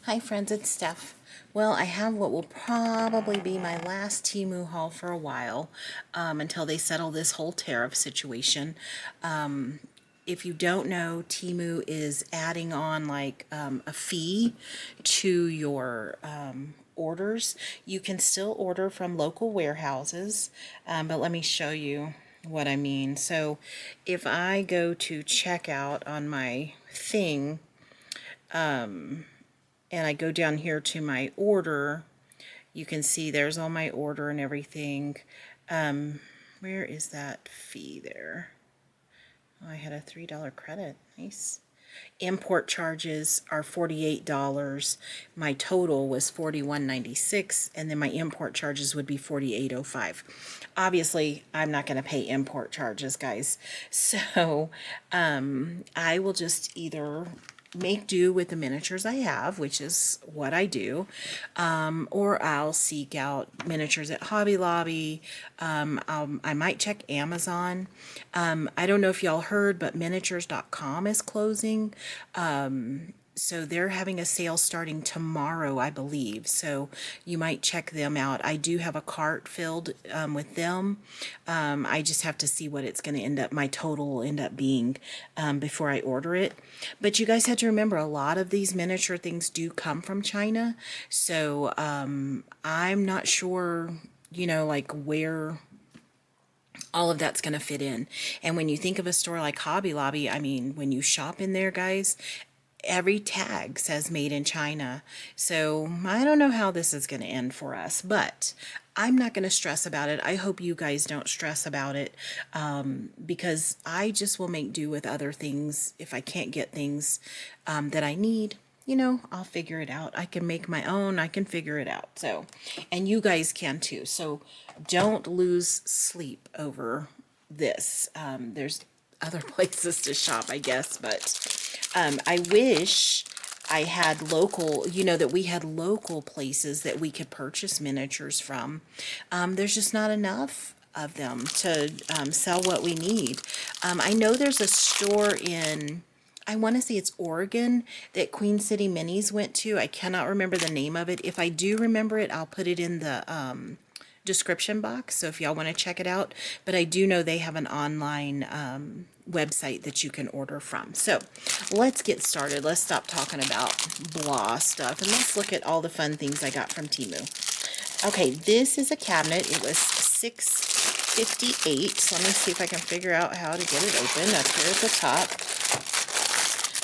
Hi friends, it's Steph. Well, I have what will probably be my last Temu haul for a while, until they settle this whole tariff situation. If you don't know, Temu is adding on a fee to your orders. You can still order from local warehouses, but let me show you what I mean. So if I go to checkout on my thing, and I go down here to my order, you can see there's all my order and everything. Where is that fee there? Oh, I had a $3 credit. Nice. Import charges are $48. My total was $41.96, and then my import charges would be $48.05. Obviously, I'm not going to pay import charges, guys. So I will just either make do with the miniatures I have, which is what I do, or I'll seek out miniatures at Hobby Lobby. I might check Amazon. I don't know if y'all heard, but miniatures.com is closing. So they're having a sale starting tomorrow, I believe. So you might check them out. I do have a cart filled with them. I just have to see what it's going to end up, my total will end up being before I order it. But you guys have to remember, a lot of these miniature things do come from China. So I'm not sure, like where all of that's going to fit in. And when you think of a store like Hobby Lobby, I mean, when you shop in there, guys, every tag says made in China. So I don't know how this is going to end for us, but I'm not going to stress about it. I hope you guys don't stress about it, because I just will make do with other things. If I can't get things that I need, I'll figure it out. I can make my own. I can figure it out. So, and you guys can too. So don't lose sleep over this. There's other places to shop, I guess, but I wish I had local, that we had local places that we could purchase miniatures from. There's just not enough of them to sell what we need. I know there's a store in, I want to say it's Oregon, that Queen City Minis went to. I cannot remember the name of it. If I do remember it, I'll put it in the description box, so if y'all want to check it out. But I do know they have an online website that you can order from. So let's get started. Let's stop talking about blah stuff and let's look at all the fun things I got from Temu. Okay, this is a cabinet. It was $6.58. So let me see if I can figure out how to get it open. Up here at the top.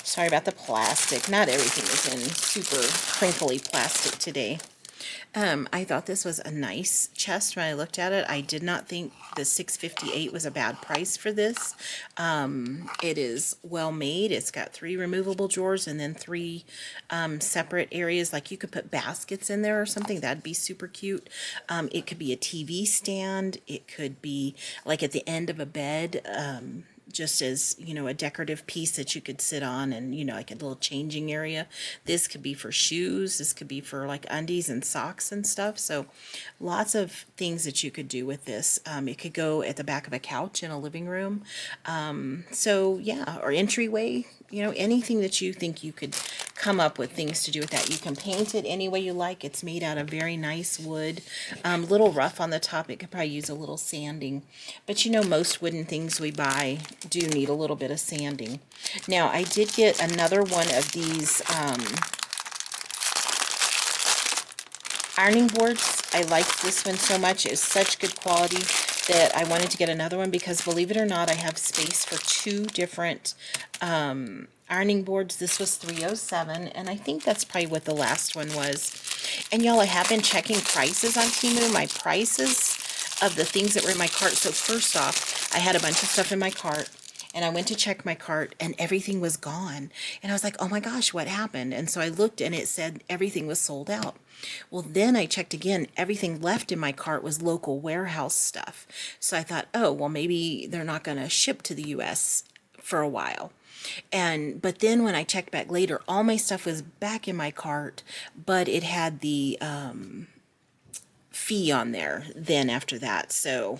Sorry about the plastic. Not everything is in super crinkly plastic today. I thought this was a nice chest when I looked at it. I did not think the $6.58 was a bad price for this. It is well made. It's got 3 removable drawers and then 3 separate areas. Like you could put baskets in there or something. That'd be super cute. It could be a TV stand. It could be like at the end of a bed. Just as, a decorative piece that you could sit on and, like a little changing area. This could be for shoes. This could be for like undies and socks and stuff. So lots of things that you could do with this. It could go at the back of a couch in a living room. So yeah, or entryway, anything that you think you could come up with things to do with that. You can paint it any way you like. It's made out of very nice wood. Little rough on the top. It could probably use a little sanding. But most wooden things we buy do need a little bit of sanding. Now, I did get another one of these ironing boards. I liked this one so much. It's such good quality that I wanted to get another one because, believe it or not, I have space for 2 different ironing boards. This was $307, and I think that's probably what the last one was. And y'all, I have been checking prices on Temu. My prices of the things that were in my cart. So first off, I had a bunch of stuff in my cart, and I went to check my cart, and everything was gone. And I was like, oh my gosh, what happened? And so I looked, and it said everything was sold out. Well, then I checked again. Everything left in my cart was local warehouse stuff. So I thought, oh, well, maybe they're not going to ship to the U.S. for a while. But then when I checked back later, all my stuff was back in my cart, but it had the fee on there then after that. So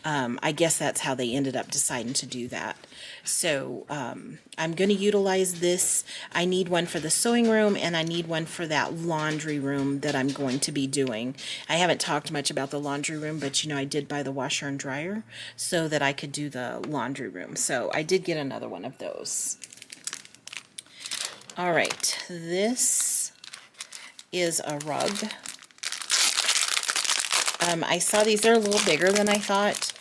I guess that's how they ended up deciding to do that. So I'm going to utilize this. I need one for the sewing room, and I need one for that laundry room that I'm going to be doing. I haven't talked much about the laundry room, but you know, I did buy the washer and dryer so that I could do the laundry room. So I did get another one of those. All right, this is a rug. I saw these, they're a little bigger than I thought.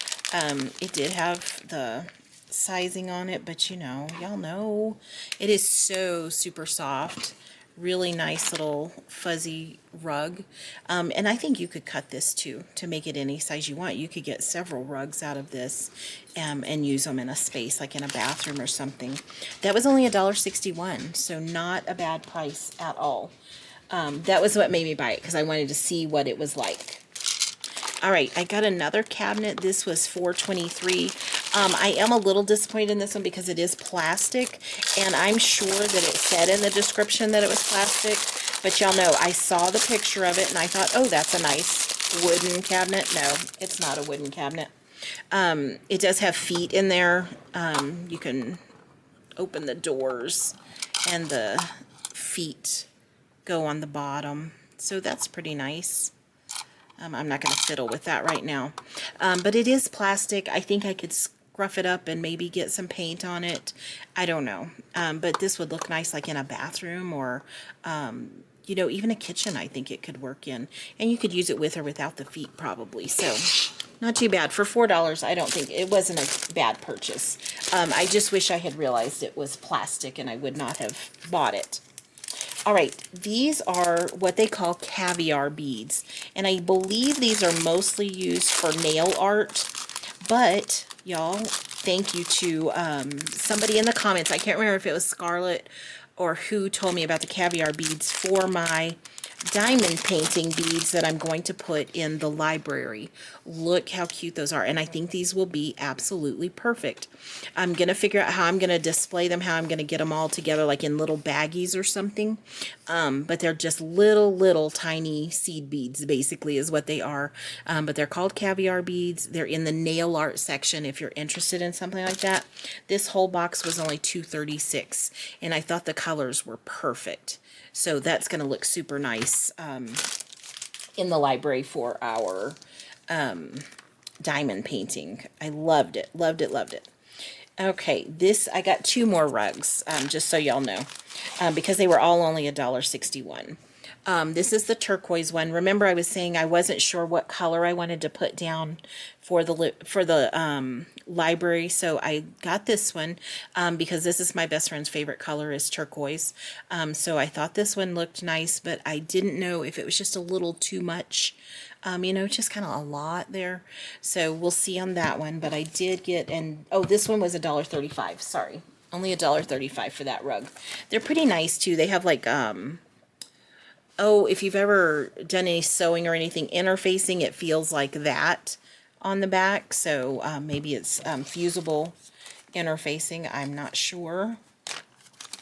It did have the sizing on it, but you know, y'all know, it is so super soft. Really nice little fuzzy rug. And I think you could cut this too to make it any size you want. You could get several rugs out of this and use them in a space, like in a bathroom or something. That was only $1.61, so not a bad price at all. That was what made me buy it, because I wanted to see what it was like. All right, I got another cabinet. This was $4.23. I am a little disappointed in this one because it is plastic, and I'm sure that it said in the description that it was plastic, but y'all know, I saw the picture of it and I thought, oh, that's a nice wooden cabinet. No, it's not a wooden cabinet. It does have feet in there. You can open the doors and the feet go on the bottom, so that's pretty nice. I'm not going to fiddle with that right now. But it is plastic. I think I could scruff it up and maybe get some paint on it. I don't know. But this would look nice like in a bathroom or, you know, even a kitchen I think it could work in. And you could use it with or without the feet probably. So not too bad. For $4, I don't think it wasn't a bad purchase. I just wish I had realized it was plastic and I would not have bought it. All right, these are what they call caviar beads, and I believe these are mostly used for nail art, but y'all, thank you to somebody in the comments, I can't remember if it was Scarlett or who told me about the caviar beads for my diamond painting beads that I'm going to put in the library. Look how cute those are, and I think these will be absolutely perfect. I'm going to figure out how I'm going to display them, how I'm going to get them all together like in little baggies or something, but they're just little tiny seed beads basically is what they are, but they're called caviar beads. They're in the nail art section if you're interested in something like that. This whole box was only $2.36, and I thought the colors were perfect. So that's going to look super nice in the library for our diamond painting. I loved it, loved it, loved it. Okay, this, I got two more rugs, just so y'all know, because they were all only $1.61. This is the turquoise one. Remember I was saying I wasn't sure what color I wanted to put down for the library, so I got this one because this is my best friend's favorite color is turquoise. So I thought this one looked nice, but I didn't know if it was just a little too much. You know, just kind of a lot there. So we'll see on that one, but I did get, and oh, this one was $1.35. Sorry, only $1.35 for that rug. They're pretty nice too. They have like oh, if you've ever done any sewing or anything interfacing, it feels like that on the back. So maybe it's fusible interfacing. I'm not sure.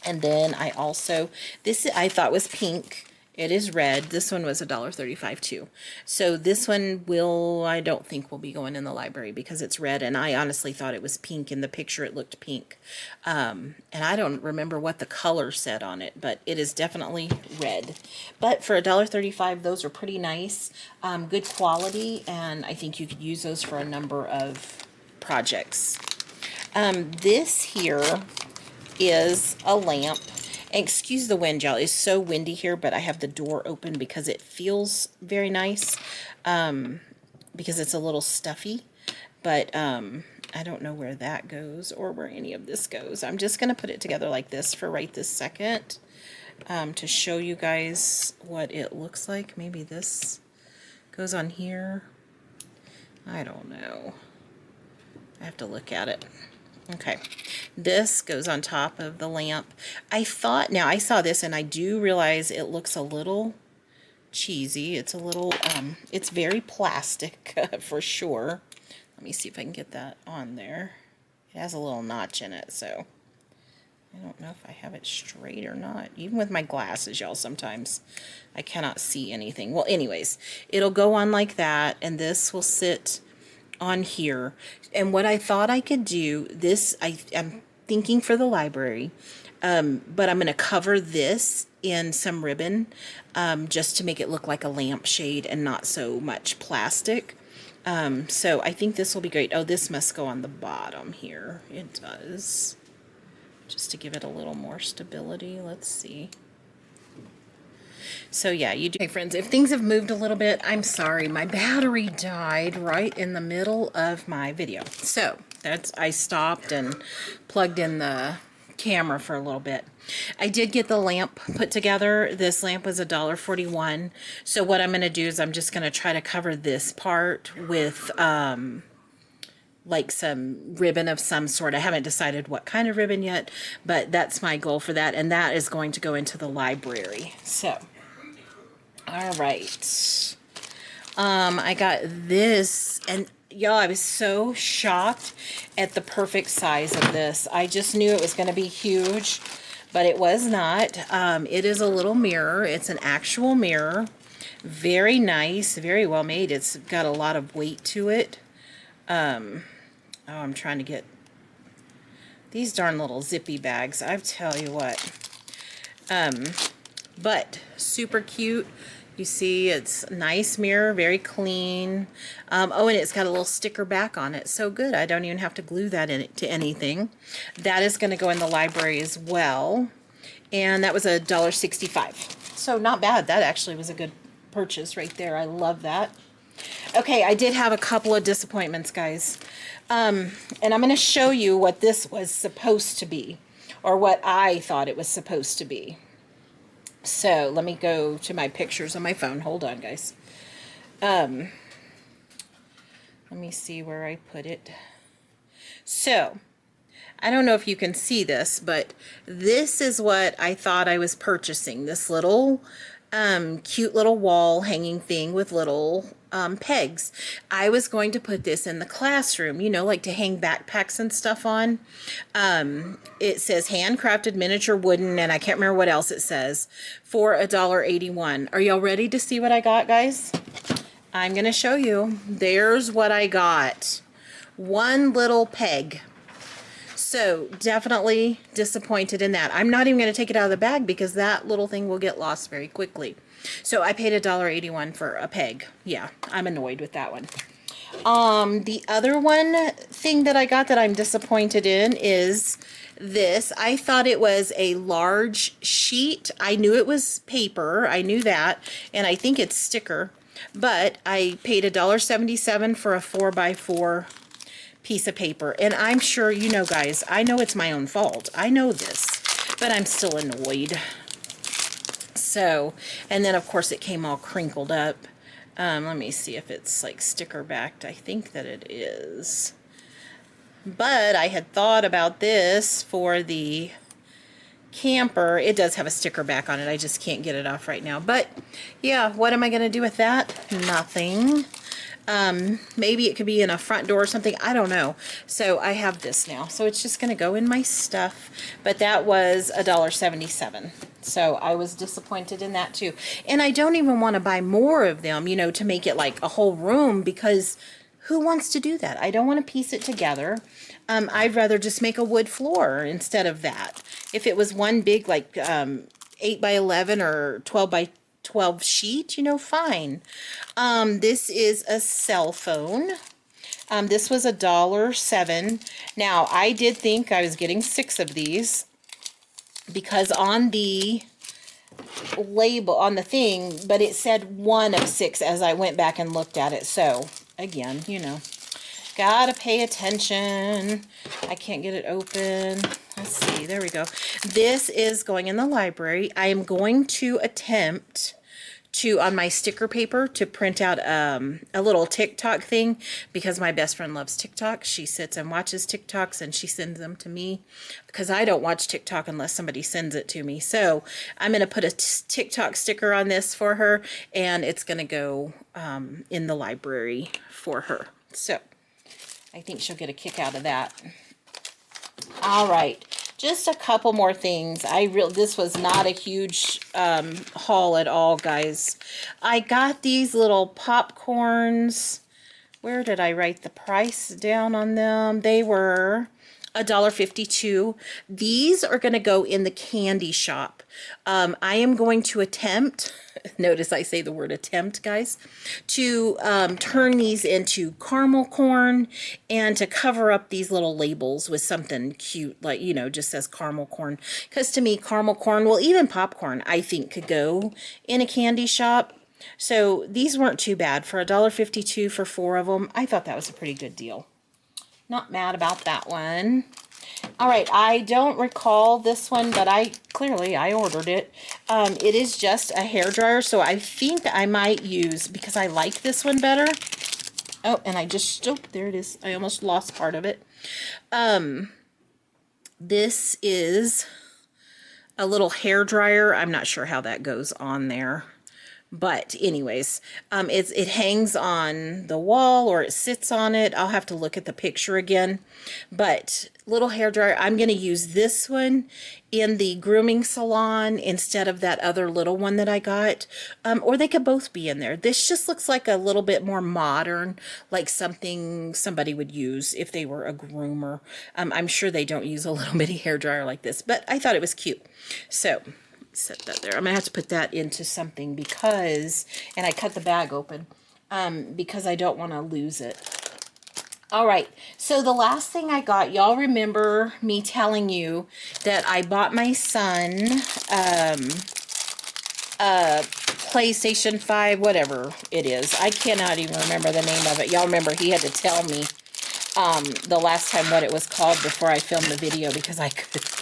And then I also, this I thought was pink. It is red. This one was $1.35 too. So this one will, I don't think will be going in the library because it's red, and I honestly thought it was pink. In the picture it looked pink. And I don't remember what the color said on it, but it is definitely red. But for $1.35, those are pretty nice, good quality, and I think you could use those for a number of projects. This here is a lamp. Excuse the wind, y'all. It's so windy here, but I have the door open because it feels very nice, because it's a little stuffy, but I don't know where that goes or where any of this goes. I'm just going to put it together like this for right this second to show you guys what it looks like. Maybe this goes on here. I don't know. I have to look at it. Okay, this goes on top of the lamp. I thought, now I saw this and I do realize it looks a little cheesy. It's a little, it's very plastic for sure. Let me see if I can get that on there. It has a little notch in it, so I don't know if I have it straight or not. Even with my glasses, y'all, sometimes I cannot see anything. Well, anyways, it'll go on like that, and this will sit on here. And what I thought I could do, I'm thinking for the library, but I'm going to cover this in some ribbon just to make it look like a lampshade and not so much plastic. So I think this will be great. Oh, this must go on the bottom here. It does. Just to give it a little more stability. Let's see. So yeah, you do. Hey friends, if things have moved a little bit, I'm sorry. My battery died right in the middle of my video. So I stopped and plugged in the camera for a little bit. I did get the lamp put together. This lamp was $1.41. So what I'm going to do is I'm just going to try to cover this part with like some ribbon of some sort. I haven't decided what kind of ribbon yet, but that's my goal for that, and that is going to go into the library. So, all right. I got this, and y'all, I was so shocked at the perfect size of this. I just knew it was going to be huge, but it was not. It is a little mirror. It's an actual mirror. Very nice, very well made. It's got a lot of weight to it. Oh, I'm trying to get these darn little zippy bags. I tell you what. But super cute. You see, it's a nice mirror, very clean. Oh, and it's got a little sticker back on it. So good. I don't even have to glue that in it to anything. That is going to go in the library as well. And that was $1.65. So not bad. That actually was a good purchase right there. I love that. Okay, I did have a couple of disappointments, guys. And I'm going to show you what this was supposed to be, or what I thought it was supposed to be. So let me go to my pictures on my phone. Hold on, guys. Let me see where I put it. So I don't know if you can see this, but this is what I thought I was purchasing. This little cute little wall hanging thing with little pegs. I was going to put this in the classroom, you know, like to hang backpacks and stuff on. It says handcrafted miniature wooden, and I can't remember what else it says, for $1.81. Are y'all ready to see what I got, guys? I'm going to show you. There's what I got. One little peg. So definitely disappointed in that. I'm not even going to take it out of the bag because that little thing will get lost very quickly. So I paid $1.81 for a peg. Yeah, I'm annoyed with that one. The other one thing that I got that I'm disappointed in is this. I thought it was a large sheet. I knew it was paper. I knew that. And I think it's sticker. But I paid $1.77 for a 4x4 piece of paper. And I'm sure, you know, guys, I know it's my own fault. I know this, but I'm still annoyed. So, and then of course it came all crinkled up. Let me see if it's like sticker backed. I think that it is. But I had thought about this for the camper. It does have a sticker back on it. I just can't get it off right now. But yeah, what am I going to do with that? Nothing. Maybe it could be in a front door or something. I don't know. So I have this now. So it's just going to go in my stuff. But that was $1.77. So I was disappointed in that too. And I don't even want to buy more of them, you know, to make it like a whole room, because who wants to do that? I don't want to piece it together. I'd rather just make a wood floor instead of that. If it was one big like 8x11 or 12x12 sheet, you know, fine. This is a cell phone. This was $1.07. Now, I did think I was getting 6 of these because on the label, on the thing, but it said 1 of 6 as I went back and looked at it. So, again, you know, gotta pay attention. I can't get it open. Let's see. There we go. This is going in the library. I am going to attempt to, on my sticker paper, to print out a little TikTok thing, because my best friend loves TikTok. She sits and watches TikToks and she sends them to me because I don't watch TikTok unless somebody sends it to me. So I'm going to put a TikTok sticker on this for her, and it's going to go in the library for her. So I think she'll get a kick out of that. All right. Just a couple more things. This was not a huge haul at all, guys. I got these little popcorns. Where did I write the price down on them? They were $1.52. These are going to go in the candy shop. I am going to attempt, notice I say the word attempt, guys, to turn these into caramel corn and to cover up these little labels with something cute, like, you know, just says caramel corn. Because to me, caramel corn, well, even popcorn, I think could go in a candy shop. So these weren't too bad. For $1.52 for 4 of them, I thought that was a pretty good deal. Not mad about that one. All right, I don't recall this one, but I ordered it. It is just a hairdryer, so I think I might use, because I like this one better. Oh, and there it is. I almost lost part of it. This is a little hairdryer. I'm not sure how that goes on there. But anyways, it hangs on the wall or it sits on it. I'll have to look at the picture again. But little hairdryer, I'm going to use this one in the grooming salon instead of that other little one that I got. Or they could both be in there. This just looks like a little bit more modern, like something somebody would use if they were a groomer. I'm sure they don't use a little bitty hairdryer like this, but I thought it was cute. So set that there. I'm gonna have to put that into something because, and I cut the bag open because I don't want to lose it. All right, so the last thing I got, y'all remember me telling you that I bought my son a PlayStation 5, whatever it is. I cannot even remember the name of it. Y'all remember he had to tell me the last time what it was called before I filmed the video because I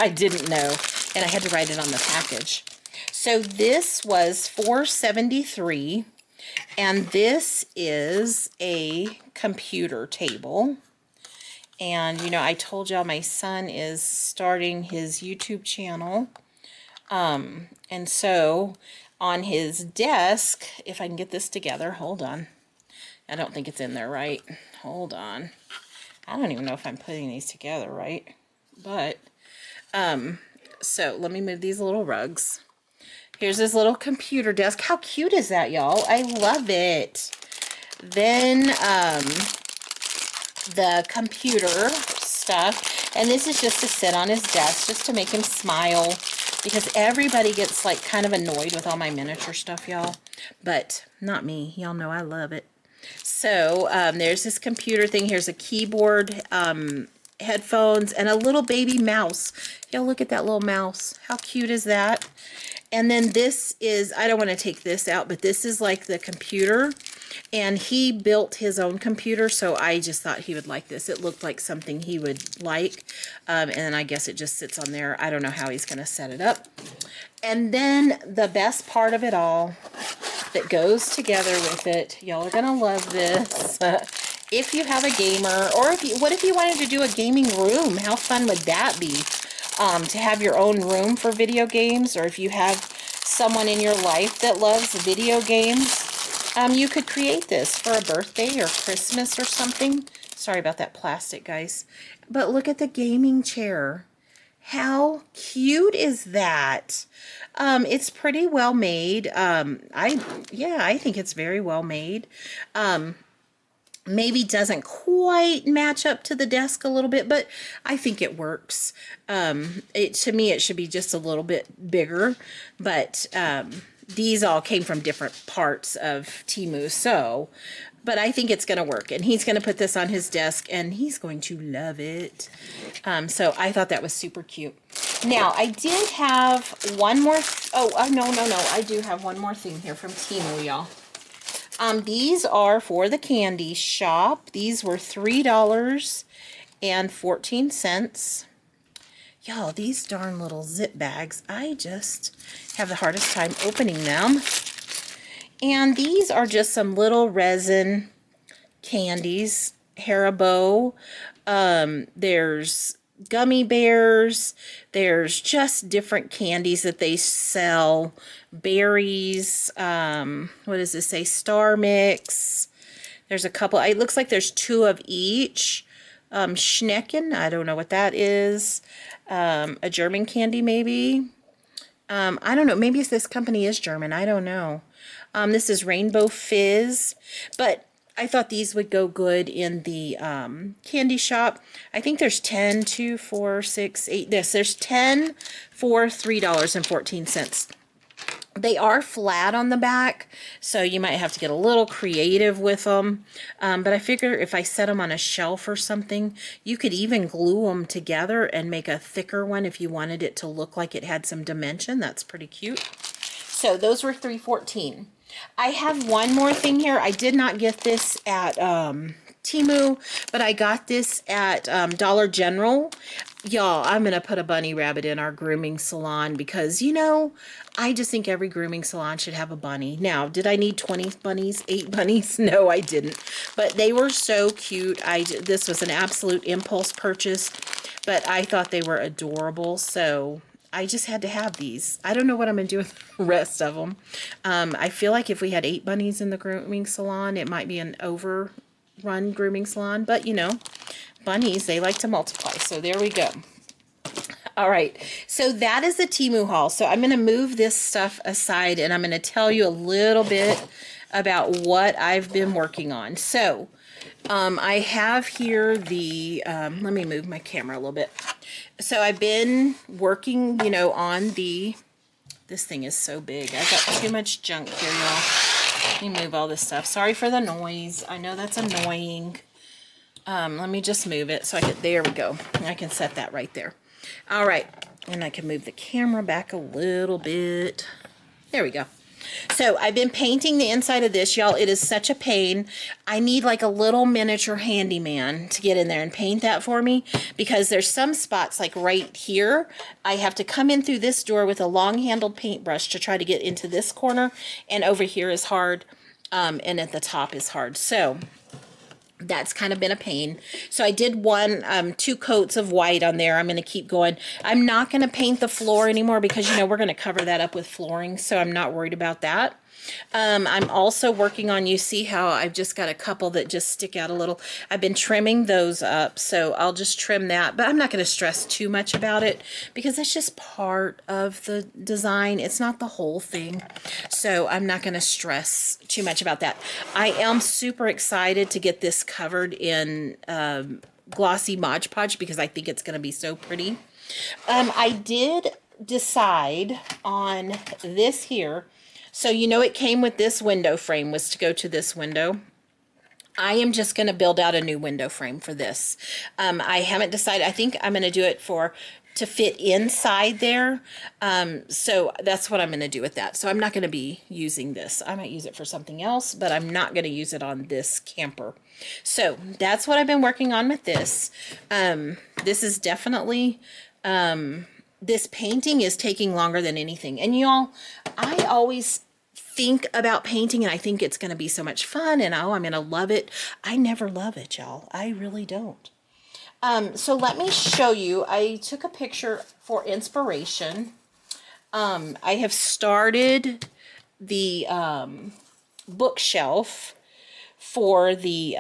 didn't know. And I had to write it on the package. So this was $4.73, and this is a computer table. And, you know, I told y'all my son is starting his YouTube channel. And so on his desk, if I can get this together, hold on. I don't think it's in there right. Hold on. I don't even know if I'm putting these together right. But, so let me move these little rugs. Here's this little computer desk. How cute is that, y'all? I love it. Then the computer stuff. And this is just to sit on his desk, just to make him smile. Because everybody gets like kind of annoyed with all my miniature stuff, y'all. But not me. Y'all know I love it. So there's this computer thing. Here's a keyboard, headphones, and a little baby mouse. Y'all look at that little mouse. How cute is that? And then this is, I don't want to take this out, but this is like the computer. And he built his own computer, so I just thought he would like this. It looked like something he would like. And I guess it just sits on there. I don't know how he's going to set it up. And then the best part of it all that goes together with it, y'all are going to love this. If you have a gamer, or what if you wanted to do a gaming room? How fun would that be? To have your own room for video games, or if you have someone in your life that loves video games, you could create this for a birthday or Christmas or something. Sorry about that plastic, guys. But look at the gaming chair. How cute is that? It's pretty well made. I think it's very well made. Maybe doesn't quite match up to the desk a little bit, but I think it works. To me, it should be just a little bit bigger, but these all came from different parts of Temu, so, but I think it's going to work, and he's going to put this on his desk, and he's going to love it. So I thought that was super cute. Now, I did have one more, no, I do have one more thing here from Temu, y'all. These are for the candy shop. These were $3.14. Y'all, these darn little zip bags, I just have the hardest time opening them. And these are just some little resin candies. Haribo. There's gummy bears. There's just different candies that they sell. Berries. What does this say? Star Mix. There's a couple. It looks like there's 2 of each. Schnecken, I don't know what that is. A German candy maybe. I don't know, maybe this company is German, I don't know. This is Rainbow Fizz, but I thought these would go good in the candy shop. I think there's 10, 2, 4, 6, 8, there's 10 for $3.14. They are flat on the back, so you might have to get a little creative with them. But I figure if I set them on a shelf or something, you could even glue them together and make a thicker one if you wanted it to look like it had some dimension. That's pretty cute. So those were $3.14. I have one more thing here. I did not get this at Temu, but I got this at Dollar General. Y'all, I'm going to put a bunny rabbit in our grooming salon because, you know, I just think every grooming salon should have a bunny. Now, did I need 20 bunnies, 8 bunnies? No, I didn't. But they were so cute. This was an absolute impulse purchase, but I thought they were adorable, so I just had to have these. I don't know what I'm going to do with the rest of them. I feel like if we had 8 bunnies in the grooming salon, it might be an overrun grooming salon, but you know, bunnies, they like to multiply. So there we go. All right, so that is the Temu haul. So I'm going to move this stuff aside and I'm going to tell you a little bit about what I've been working on. So I have here the, let me move my camera a little bit. So I've been working, you know, on this thing is so big. I've got too much junk here, y'all. Let me move all this stuff. Sorry for the noise. I know that's annoying. Let me just move it so there we go. I can set that right there. All right, and I can move the camera back a little bit. There we go. So I've been painting the inside of this, y'all. It is such a pain. I need like a little miniature handyman to get in there and paint that for me because there's some spots like right here. I have to come in through this door with a long-handled paintbrush to try to get into this corner, and over here is hard, and at the top is hard. So that's kind of been a pain. So I did 2 coats of white on there. I'm going to keep going. I'm not going to paint the floor anymore because, you know, we're going to cover that up with flooring, so I'm not worried about that. I'm also working on, you see how I've just got a couple that just stick out a little. I've been trimming those up, so I'll just trim that, but I'm not going to stress too much about it because that's just part of the design. It's not the whole thing, so I'm not going to stress too much about that. I am super excited to get this covered in glossy Mod Podge because I think it's going to be so pretty. I did decide on this here. So, you know, it came with this window frame was to go to this window. I am just going to build out a new window frame for this. I haven't decided. I think I'm going to do it to fit inside there. So that's what I'm going to do with that. So I'm not going to be using this. I might use it for something else, but I'm not going to use it on this camper. So that's what I've been working on with this. This is definitely... this painting is taking longer than anything. And y'all, I always think about painting and I think it's going to be so much fun and oh, I'm going to love it. I never love it, y'all. I really don't. So let me show you. I took a picture for inspiration. I have started the bookshelf for the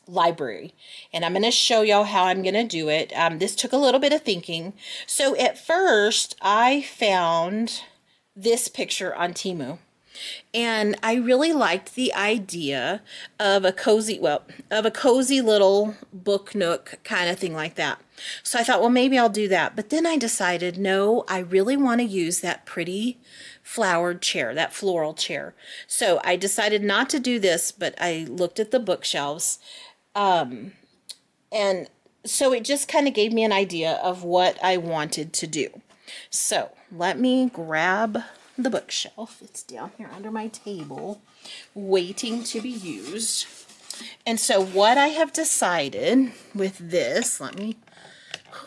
library, and I'm going to show y'all how I'm going to do it. This took a little bit of thinking. So at first I found this picture on Temu, and I really liked the idea of a cozy little book nook kind of thing like that. So I thought, well, maybe I'll do that. But then I decided, no, I really want to use that pretty flowered chair, that floral chair. So I decided not to do this, but I looked at the bookshelves. And so it just kind of gave me an idea of what I wanted to do. So let me grab the bookshelf. It's down here under my table, waiting to be used. And so what I have decided with this,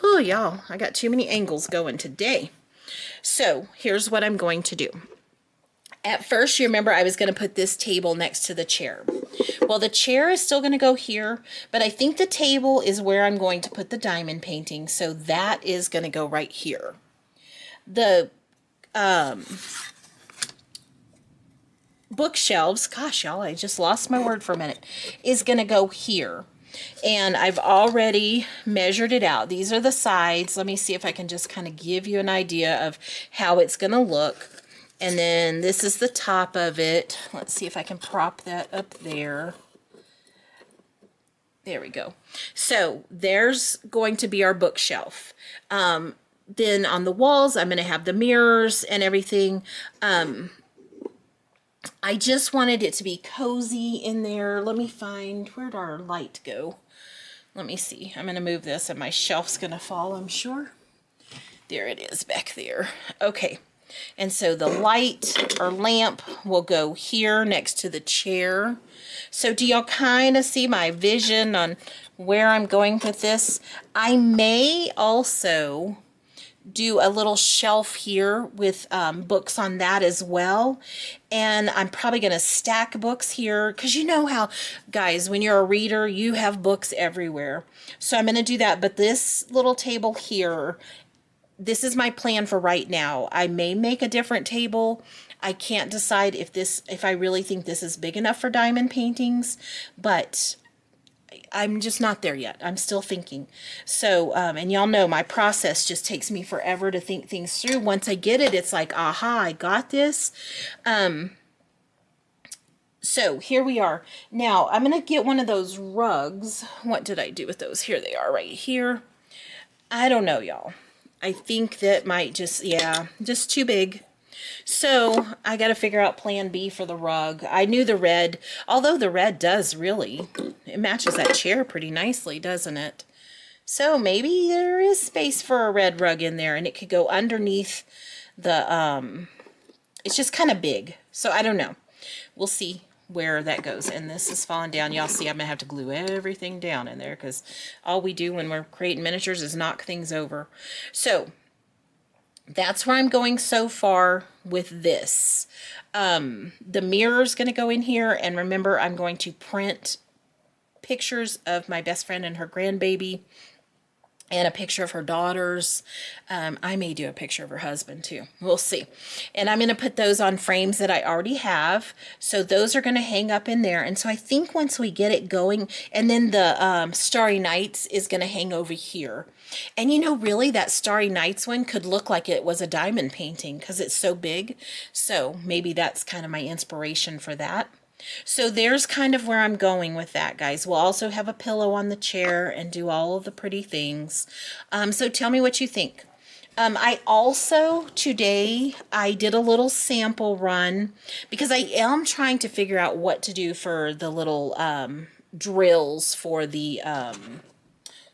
y'all, I got too many angles going today. So here's what I'm going to do. At first, you remember I was going to put this table next to the chair. Well, the chair is still going to go here, but I think the table is where I'm going to put the diamond painting, so that is going to go right here. The bookshelves, gosh, y'all, I just lost my word for a minute, is going to go here. And I've already measured it out. These are the sides. Let me see if I can just kind of give you an idea of how it's going to look. And then this is the top of it. Let's see if I can prop that up there. There we go. So there's going to be our bookshelf. Then on the walls, I'm going to have the mirrors and everything. I just wanted it to be cozy in there. Let me find, where'd our light go? Let me see. I'm going to move this and my shelf's going to fall, I'm sure. There it is back there. Okay. And so the light or lamp will go here next to the chair. So do y'all kind of see my vision on where I'm going with this? I may also do a little shelf here with books on that as well. And I'm probably going to stack books here because you know how, guys, when you're a reader, you have books everywhere. So I'm going to do that. But this little table here, this is my plan for right now. I may make a different table. I can't decide if I really think this is big enough for diamond paintings, but I'm just not there yet. I'm still thinking. So, and y'all know my process just takes me forever to think things through. Once I get it, it's like, aha, I got this. So here we are. Now I'm going to get one of those rugs. What did I do with those? Here they are right here. I don't know, y'all. I think that might just, yeah, just too big. So I got to figure out plan B for the rug. I knew the red, although the red does really, it matches that chair pretty nicely, doesn't it? So maybe there is space for a red rug in there and it could go underneath the, it's just kind of big. So I don't know. We'll see where that goes. And this is falling down. Y'all see I'm going to have to glue everything down in there because all we do when we're creating miniatures is knock things over. So that's where I'm going so far with this. The mirror's going to go in here, and remember, I'm going to print pictures of my best friend and her grandbaby and a picture of her daughters. I may do a picture of her husband too. We'll see. And I'm going to put those on frames that I already have. So those are going to hang up in there. And so I think once we get it going, and then the Starry Nights is going to hang over here. And you know, really that Starry Nights one could look like it was a diamond painting because it's so big. So maybe that's kind of my inspiration for that. So there's kind of where I'm going with that, guys. We'll also have a pillow on the chair and do all of the pretty things. So tell me what you think. I also, today, I did a little sample run because I am trying to figure out what to do for the little drills for the,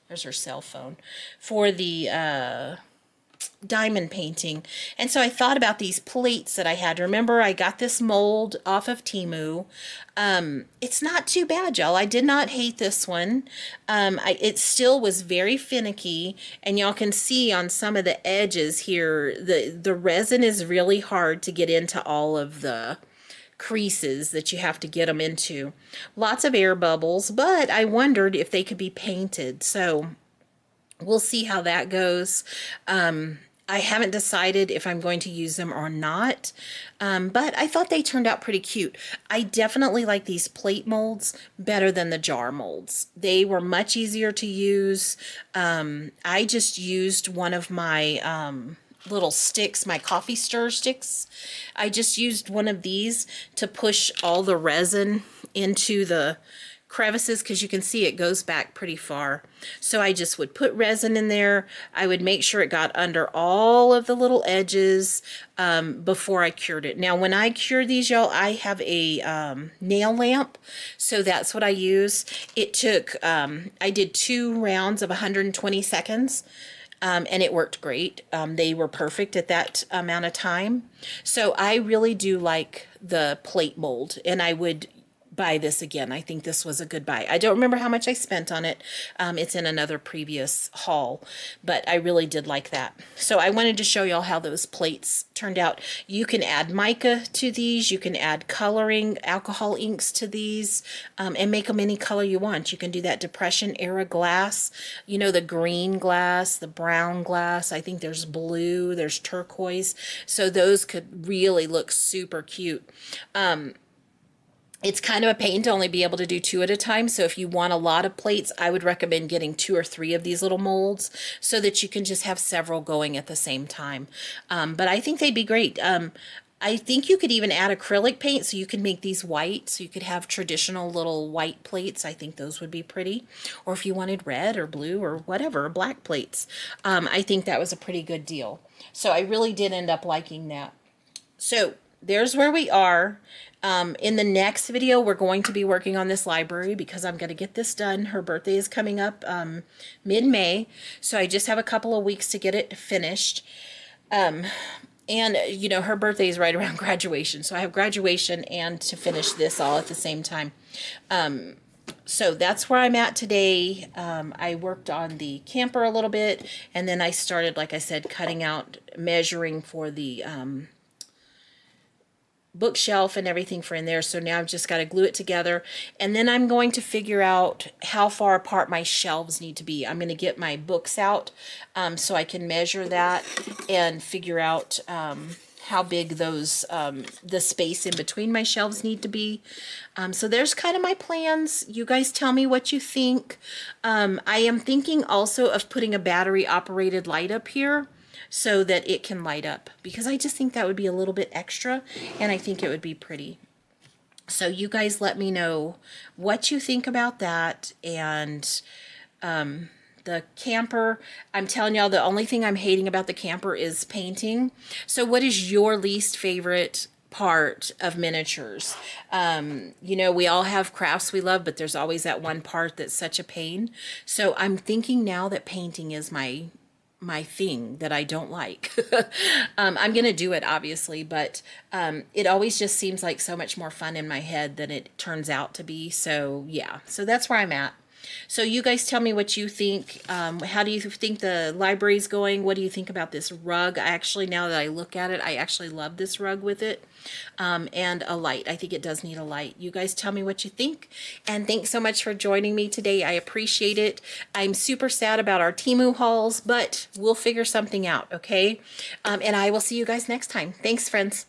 there's her cell phone, for the diamond painting. And so I thought about these plates that I had. Remember, I got this mold off of Temu. It's not too bad, y'all. I did not hate this one. It still was very finicky, and y'all can see on some of the edges here, the resin is really hard to get into all of the creases that you have to get them into. Lots of air bubbles, but I wondered if they could be painted. So we'll see how that goes. I haven't decided if I'm going to use them or not, but I thought they turned out pretty cute. I definitely like these plate molds better than the jar molds. They were much easier to use. I just used one of my little sticks, my coffee stir sticks. I just used one of these to push all the resin into the crevices because you can see it goes back pretty far. So I just would put resin in there. I would make sure it got under all of the little edges before I cured it. Now when I cure these, y'all, I have a nail lamp, so that's what I use. It took, I did 2 rounds of 120 seconds. And it worked great. They were perfect at that amount of time. So I really do like the plate mold, and I would buy this again. I think this was a good buy. I don't remember how much I spent on it. It's in another previous haul, but I really did like that. So I wanted to show y'all how those plates turned out. You can add mica to these. You can add coloring, alcohol inks to these, and make them any color you want. You can do that Depression era glass, you know, the green glass, the brown glass. I think there's blue, there's turquoise. So those could really look super cute. It's kind of a pain to only be able to do 2 at a time. So if you want a lot of plates, I would recommend getting 2 or 3 of these little molds so that you can just have several going at the same time. But I think they'd be great. I think you could even add acrylic paint so you could make these white. So you could have traditional little white plates. I think those would be pretty. Or if you wanted red or blue or whatever, black plates. I think that was a pretty good deal. So I really did end up liking that. So there's where we are. In the next video, we're going to be working on this library because I'm going to get this done. Her birthday is coming up mid-May, so I just have a couple of weeks to get it finished. And, you know, her birthday is right around graduation, so I have graduation and to finish this all at the same time. So that's where I'm at today. I worked on the camper a little bit, and then I started, like I said, cutting out, measuring for the bookshelf and everything for in there. So now I've just got to glue it together, and then I'm going to figure out how far apart my shelves need to be. I'm going to get my books out so I can measure that and figure out how big those the space in between my shelves need to be. So there's kind of my plans. You guys tell me what you think. I am thinking also of putting a battery operated light up here so that it can light up, because I just think that would be a little bit extra, and I think it would be pretty. So you guys let me know what you think about that. And the camper, I'm telling y'all, the only thing I'm hating about the camper is painting. So what is your least favorite part of miniatures? You know, we all have crafts we love, but there's always that one part that's such a pain. So I'm thinking now that painting is my thing that I don't like. I'm going to do it, obviously, but it always just seems like so much more fun in my head than it turns out to be. So yeah, so that's where I'm at. So you guys tell me what you think. How do you think the library's going? What do you think about this rug? I actually, now that I look at it, I actually love this rug with it. And a light. I think it does need a light. You guys tell me what you think. And thanks so much for joining me today. I appreciate it. I'm super sad about our Temu hauls, but we'll figure something out, okay? And I will see you guys next time. Thanks, friends.